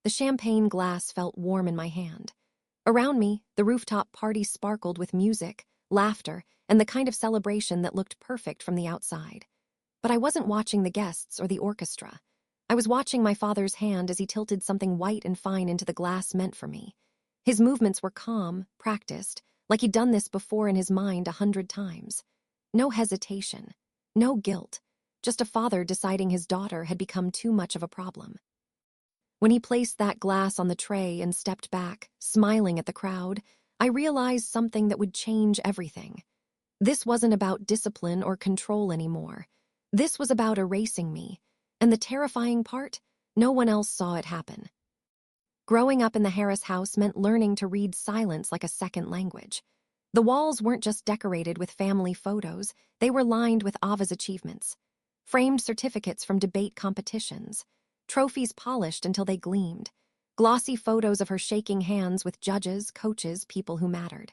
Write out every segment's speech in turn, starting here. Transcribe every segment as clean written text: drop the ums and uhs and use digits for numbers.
The champagne glass felt warm in my hand. Around me, the rooftop party sparkled with music, laughter, and the kind of celebration that looked perfect from the outside. But I wasn't watching the guests or the orchestra. I was watching my father's hand as he tilted something white and fine into the glass meant for me. His movements were calm, practiced, like he'd done this before in his mind 100 times. No hesitation, no guilt, just a father deciding his daughter had become too much of a problem. When he placed that glass on the tray and stepped back, smiling at the crowd, I realized something that would change everything. This wasn't about discipline or control anymore. This was about erasing me. And the terrifying part, no one else saw it happen. Growing up in the Harris house meant learning to read silence like a second language. The walls weren't just decorated with family photos, they were lined with Ava's achievements. Framed certificates from debate competitions. Trophies polished until they gleamed. Glossy photos of her shaking hands with judges, coaches, people who mattered.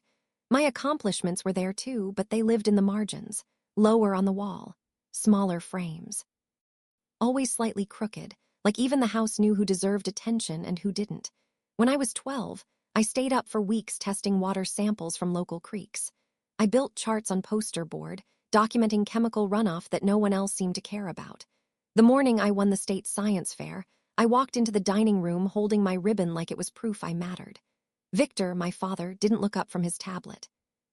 My accomplishments were there too, but they lived in the margins, lower on the wall, smaller frames. Always slightly crooked, like even the house knew who deserved attention and who didn't. When I was 12, I stayed up for weeks testing water samples from local creeks. I built charts on poster board, documenting chemical runoff that no one else seemed to care about. The morning I won the state science fair, I walked into the dining room holding my ribbon like it was proof I mattered. Victor, my father, didn't look up from his tablet.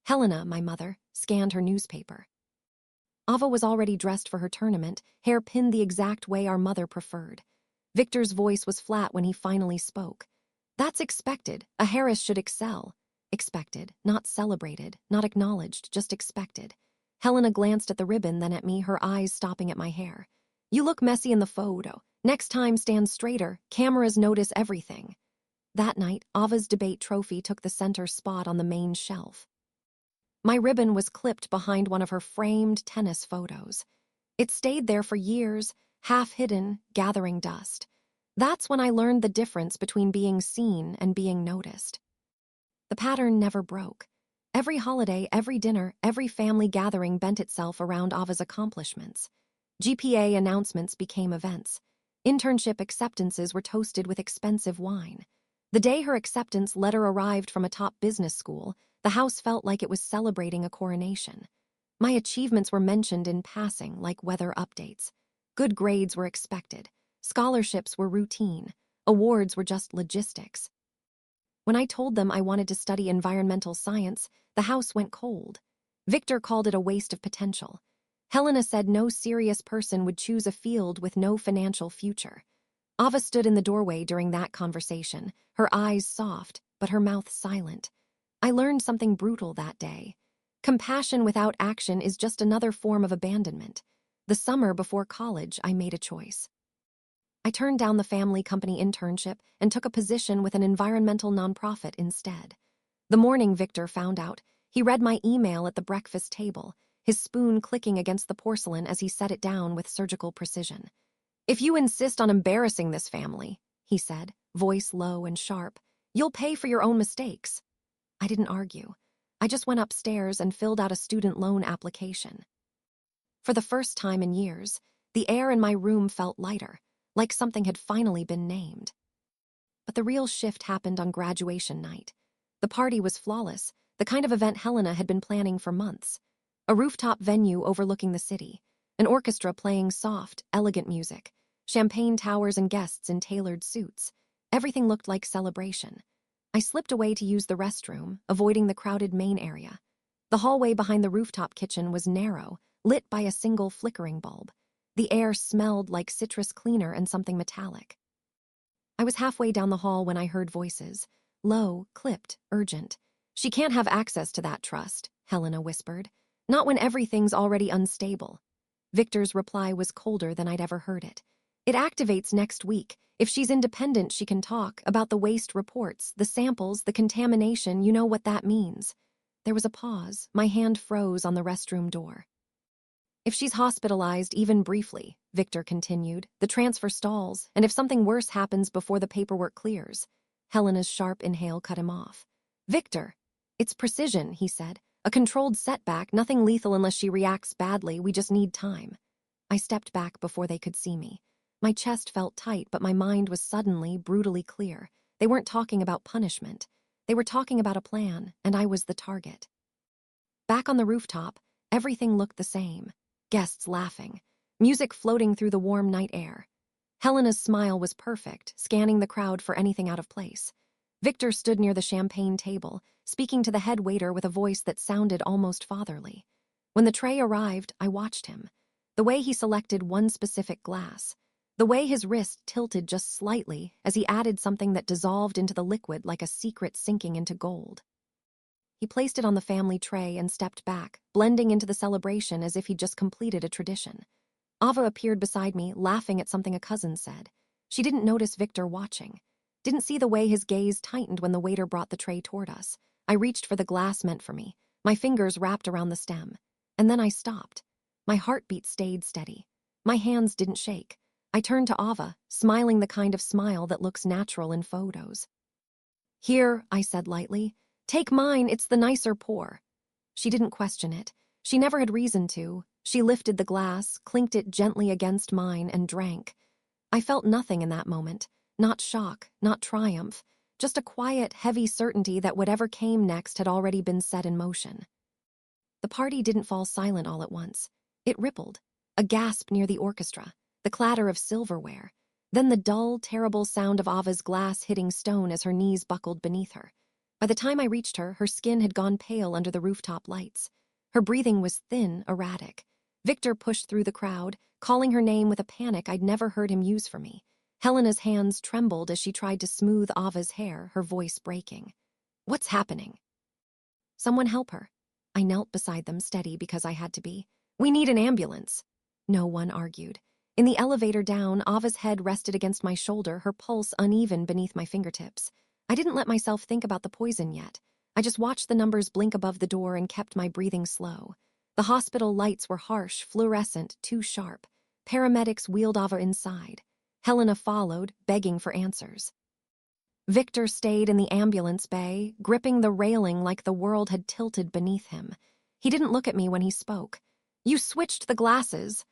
Helena, my mother, scanned her newspaper. Ava was already dressed for her tournament, hair pinned the exact way our mother preferred. Victor's voice was flat when he finally spoke. That's expected. A Harris should excel. Expected, not celebrated, not acknowledged, just expected. Helena glanced at the ribbon, then at me, her eyes stopping at my hair. You look messy in the photo. Next time, stand straighter. Cameras notice everything. That night, Ava's debate trophy took the center spot on the main shelf. My ribbon was clipped behind one of her framed tennis photos. It stayed there for years, half hidden, gathering dust. That's when I learned the difference between being seen and being noticed. The pattern never broke. Every holiday, every dinner, every family gathering bent itself around Ava's accomplishments. GPA announcements became events. Internship acceptances were toasted with expensive wine. The day her acceptance letter arrived from a top business school, the house felt like it was celebrating a coronation. My achievements were mentioned in passing, like weather updates. Good grades were expected. Scholarships were routine. Awards were just logistics. When I told them I wanted to study environmental science, the house went cold. Victor called it a waste of potential. Helena said no serious person would choose a field with no financial future. Ava stood in the doorway during that conversation, her eyes soft, but her mouth silent. I learned something brutal that day. Compassion without action is just another form of abandonment. The summer before college, I made a choice. I turned down the family company internship and took a position with an environmental nonprofit instead. The morning Victor found out, he read my email at the breakfast table, his spoon clicking against the porcelain as he set it down with surgical precision. If you insist on embarrassing this family, he said, voice low and sharp, you'll pay for your own mistakes. I didn't argue. I just went upstairs and filled out a student loan application. For the first time in years, the air in my room felt lighter, like something had finally been named. But the real shift happened on graduation night. The party was flawless, the kind of event Helena had been planning for months. A rooftop venue overlooking the city, an orchestra playing soft, elegant music, champagne towers and guests in tailored suits. Everything looked like celebration. I slipped away to use the restroom, avoiding the crowded main area. The hallway behind the rooftop kitchen was narrow, lit by a single flickering bulb. The air smelled like citrus cleaner and something metallic. I was halfway down the hall when I heard voices. Low, clipped, urgent. She can't have access to that trust, Helena whispered. Not when everything's already unstable. Victor's reply was colder than I'd ever heard it. It activates next week. If she's independent, she can talk about the waste reports, the samples, the contamination. You know what that means. There was a pause. My hand froze on the restroom door. If she's hospitalized, even briefly, Victor continued, the transfer stalls, and if something worse happens before the paperwork clears. Helena's sharp inhale cut him off. Victor, it's precision, he said. A controlled setback, nothing lethal unless she reacts badly. We just need time. I stepped back before they could see me. My chest felt tight, but my mind was suddenly brutally clear. They weren't talking about punishment. They were talking about a plan, and I was the target. Back on the rooftop, everything looked the same. Guests laughing, music floating through the warm night air. Helena's smile was perfect, scanning the crowd for anything out of place. Victor stood near the champagne table, speaking to the head waiter with a voice that sounded almost fatherly. When the tray arrived, I watched him. The way he selected one specific glass. The way his wrist tilted just slightly as he added something that dissolved into the liquid like a secret sinking into gold. He placed it on the family tray and stepped back, blending into the celebration as if he'd just completed a tradition. Ava appeared beside me, laughing at something a cousin said. She didn't notice Victor watching. Didn't see the way his gaze tightened when the waiter brought the tray toward us. I reached for the glass meant for me, my fingers wrapped around the stem. And then I stopped. My heartbeat stayed steady. My hands didn't shake. I turned to Ava, smiling the kind of smile that looks natural in photos. "Here," I said lightly. "Take mine, it's the nicer pour." She didn't question it. She never had reason to. She lifted the glass, clinked it gently against mine, and drank. I felt nothing in that moment. Not shock, not triumph. Just a quiet, heavy certainty that whatever came next had already been set in motion. The party didn't fall silent all at once. It rippled. A gasp near the orchestra, the clatter of silverware, then the dull, terrible sound of Ava's glass hitting stone as her knees buckled beneath her. By the time I reached her, her skin had gone pale under the rooftop lights. Her breathing was thin, erratic. Victor pushed through the crowd, calling her name with a panic I'd never heard him use for me. Helena's hands trembled as she tried to smooth Ava's hair, her voice breaking. "What's happening?" "Someone help her." I knelt beside them, steady because I had to be. "We need an ambulance." No one argued. In the elevator down, Ava's head rested against my shoulder, her pulse uneven beneath my fingertips. I didn't let myself think about the poison yet. I just watched the numbers blink above the door and kept my breathing slow. The hospital lights were harsh, fluorescent, too sharp. Paramedics wheeled Ava inside. Helena followed, begging for answers. Victor stayed in the ambulance bay, gripping the railing like the world had tilted beneath him. He didn't look at me when he spoke. "You switched the glasses."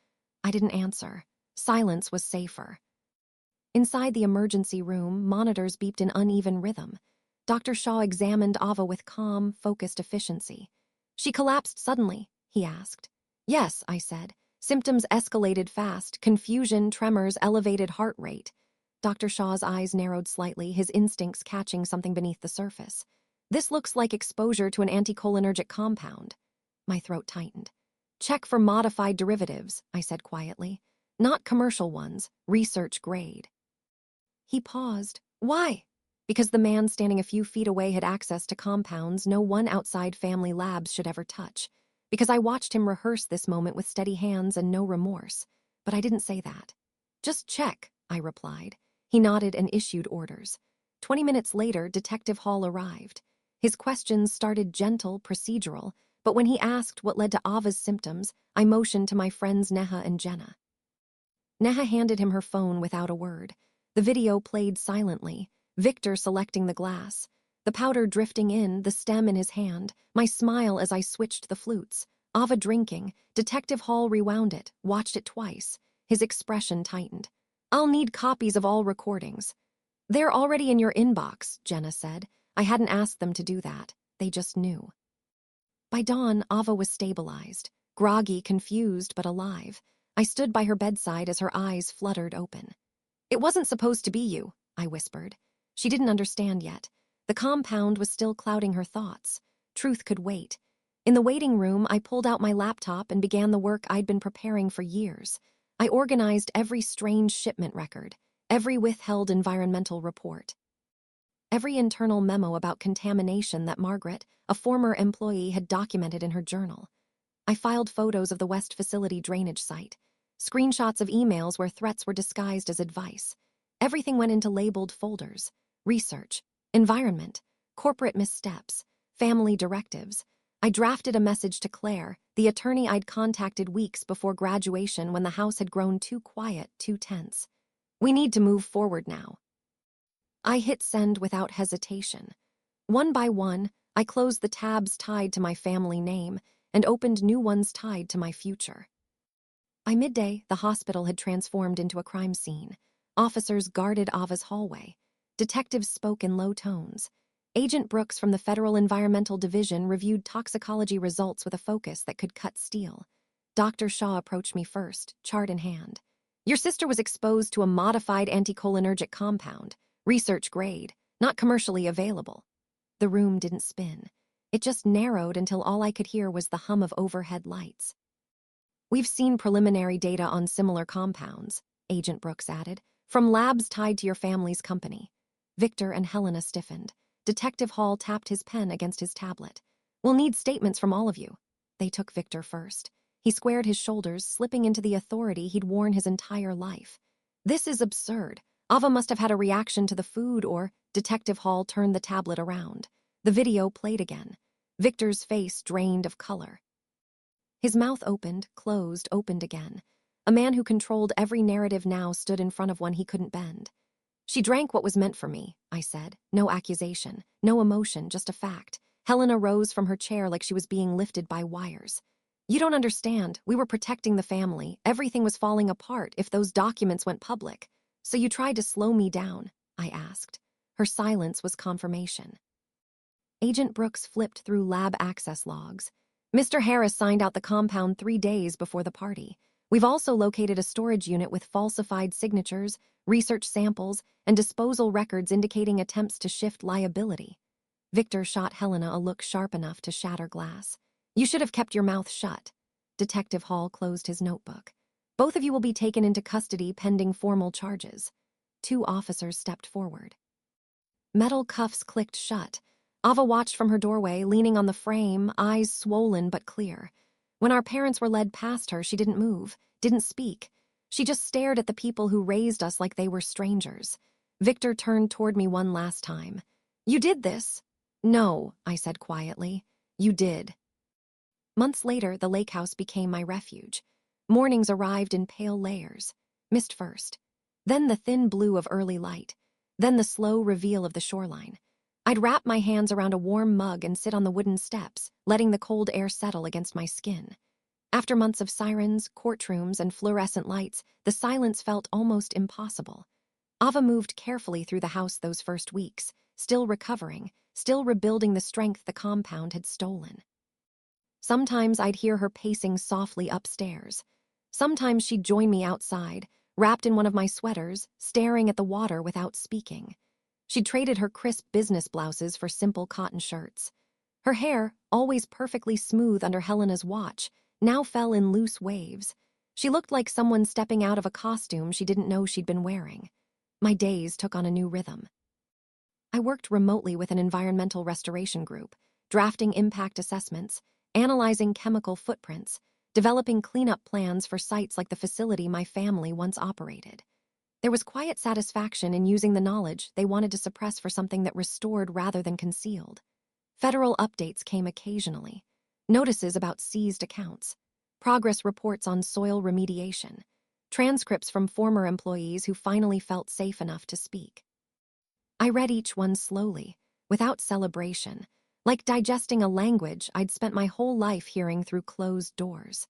I didn't answer. Silence was safer. Inside the emergency room, monitors beeped in uneven rhythm. Dr. Shaw examined Ava with calm, focused efficiency. "She collapsed suddenly?" he asked. "Yes," I said. "Symptoms escalated fast, confusion, tremors, elevated heart rate." Dr. Shaw's eyes narrowed slightly, his instincts catching something beneath the surface. "This looks like exposure to an anticholinergic compound." My throat tightened. "Check for modified derivatives," I said quietly. "Not commercial ones, research grade." He paused. "Why?" "Because the man standing a few feet away had access to compounds no one outside family labs should ever touch. Because I watched him rehearse this moment with steady hands and no remorse. But I didn't say that. "Just check," I replied. He nodded and issued orders. 20 minutes later, Detective Hall arrived. His questions started gentle, procedural, but when he asked what led to Ava's symptoms, I motioned to my friends Neha and Jenna. Neha handed him her phone without a word. The video played silently, Victor selecting the glass, the powder drifting in, the stem in his hand, my smile as I switched the flutes, Ava drinking. Detective Hall rewound it, watched it twice. His expression tightened. "I'll need copies of all recordings." "They're already in your inbox," Jenna said. I hadn't asked them to do that. They just knew. By dawn, Ava was stabilized, groggy, confused, but alive. I stood by her bedside as her eyes fluttered open. "It wasn't supposed to be you," I whispered. She didn't understand yet. The compound was still clouding her thoughts. Truth could wait. In the waiting room, I pulled out my laptop and began the work I'd been preparing for years. I organized every strange shipment record, every withheld environmental report, every internal memo about contamination that Margaret, a former employee, had documented in her journal. I filed photos of the West Facility drainage site, screenshots of emails where threats were disguised as advice. Everything went into labeled folders: research, environment, corporate missteps, family directives. I drafted a message to Claire, the attorney I'd contacted weeks before graduation when the house had grown too quiet, too tense. "We need to move forward now." I hit send without hesitation. One by one, I closed the tabs tied to my family name and opened new ones tied to my future. By midday, the hospital had transformed into a crime scene. Officers guarded Ava's hallway. Detectives spoke in low tones. Agent Brooks from the Federal Environmental Division reviewed toxicology results with a focus that could cut steel. Dr. Shaw approached me first, chart in hand. Your sister was exposed to a modified anticholinergic compound, research grade, not commercially available. The room didn't spin. It just narrowed until all I could hear was the hum of overhead lights. We've seen preliminary data on similar compounds, Agent Brooks added, from labs tied to your family's company. Victor and Helena stiffened. Detective Hall tapped his pen against his tablet. We'll need statements from all of you. They took Victor first. He squared his shoulders, slipping into the authority he'd worn his entire life. This is absurd. Ava must have had a reaction to the food or… Detective Hall turned the tablet around. The video played again. Victor's face drained of color. His mouth opened, closed, opened again. A man who controlled every narrative now stood in front of one he couldn't bend. She drank what was meant for me, I said. No accusation, no emotion, just a fact. Helena rose from her chair like she was being lifted by wires. You don't understand. We were protecting the family. Everything was falling apart if those documents went public. So you tried to slow me down, I asked. Her silence was confirmation. Agent Brooks flipped through lab access logs. Mr. Harris signed out the compound 3 days before the party. We've also located a storage unit with falsified signatures, research samples, and disposal records indicating attempts to shift liability. Victor shot Helena a look sharp enough to shatter glass. You should have kept your mouth shut. Detective Hall closed his notebook. Both of you will be taken into custody pending formal charges. 2 officers stepped forward. Metal cuffs clicked shut. Ava watched from her doorway, leaning on the frame, eyes swollen but clear. When our parents were led past her, she didn't move, didn't speak. She just stared at the people who raised us like they were strangers. Victor turned toward me one last time. You did this? No, I said quietly. You did. Months later, the lake house became my refuge. Mornings arrived in pale layers. Mist first. Then the thin blue of early light. Then the slow reveal of the shoreline. I'd wrap my hands around a warm mug and sit on the wooden steps, letting the cold air settle against my skin. After months of sirens, courtrooms, and fluorescent lights, the silence felt almost impossible. Ava moved carefully through the house those first weeks, still recovering, still rebuilding the strength the compound had stolen. Sometimes I'd hear her pacing softly upstairs. Sometimes she'd join me outside, wrapped in one of my sweaters, staring at the water without speaking. She'd traded her crisp business blouses for simple cotton shirts. Her hair, always perfectly smooth under Helena's watch, now fell in loose waves. She looked like someone stepping out of a costume she didn't know she'd been wearing. My days took on a new rhythm. I worked remotely with an environmental restoration group, drafting impact assessments, analyzing chemical footprints, developing cleanup plans for sites like the facility my family once operated. There was quiet satisfaction in using the knowledge they wanted to suppress for something that restored rather than concealed. Federal updates came occasionally. Notices about seized accounts, progress reports on soil remediation, transcripts from former employees who finally felt safe enough to speak. I read each one slowly, without celebration, like digesting a language I'd spent my whole life hearing through closed doors.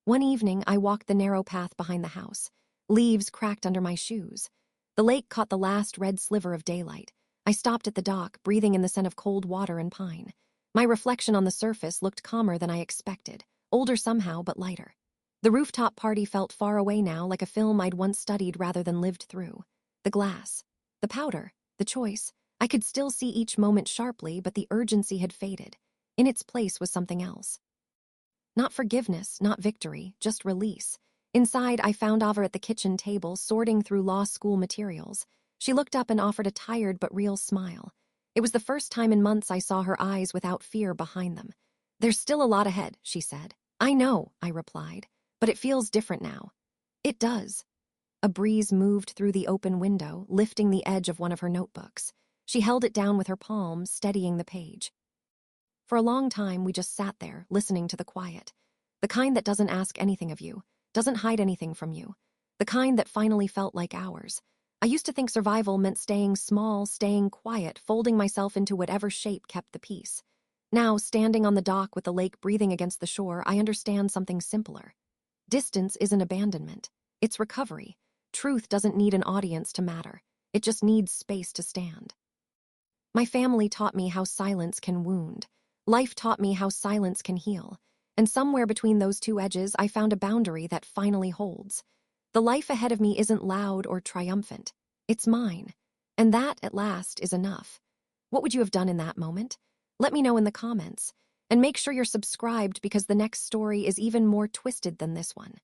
One evening, I walked the narrow path behind the house. Leaves cracked under my shoes. The lake caught the last red sliver of daylight. I stopped at the dock, breathing in the scent of cold water and pine. My reflection on the surface looked calmer than I expected, older somehow, but lighter. The rooftop party felt far away now, like a film I'd once studied rather than lived through. The glass, the powder, the choice. I could still see each moment sharply, but the urgency had faded. In its place was something else. Not forgiveness, not victory, just release. Inside, I found Ava at the kitchen table, sorting through law school materials. She looked up and offered a tired but real smile. It was the first time in months I saw her eyes without fear behind them. There's still a lot ahead, she said. I know, I replied, but it feels different now. It does. A breeze moved through the open window, lifting the edge of one of her notebooks. She held it down with her palm, steadying the page. For a long time, we just sat there, listening to the quiet. The kind that doesn't ask anything of you, doesn't hide anything from you. The kind that finally felt like ours. I used to think survival meant staying small, staying quiet, folding myself into whatever shape kept the peace. Now, standing on the dock with the lake breathing against the shore, I understand something simpler. Distance isn't abandonment. It's recovery. Truth doesn't need an audience to matter. It just needs space to stand. My family taught me how silence can wound. Life taught me how silence can heal. And somewhere between those two edges, I found a boundary that finally holds. The life ahead of me isn't loud or triumphant. It's mine. And that, at last, is enough. What would you have done in that moment? Let me know in the comments. And make sure you're subscribed because the next story is even more twisted than this one.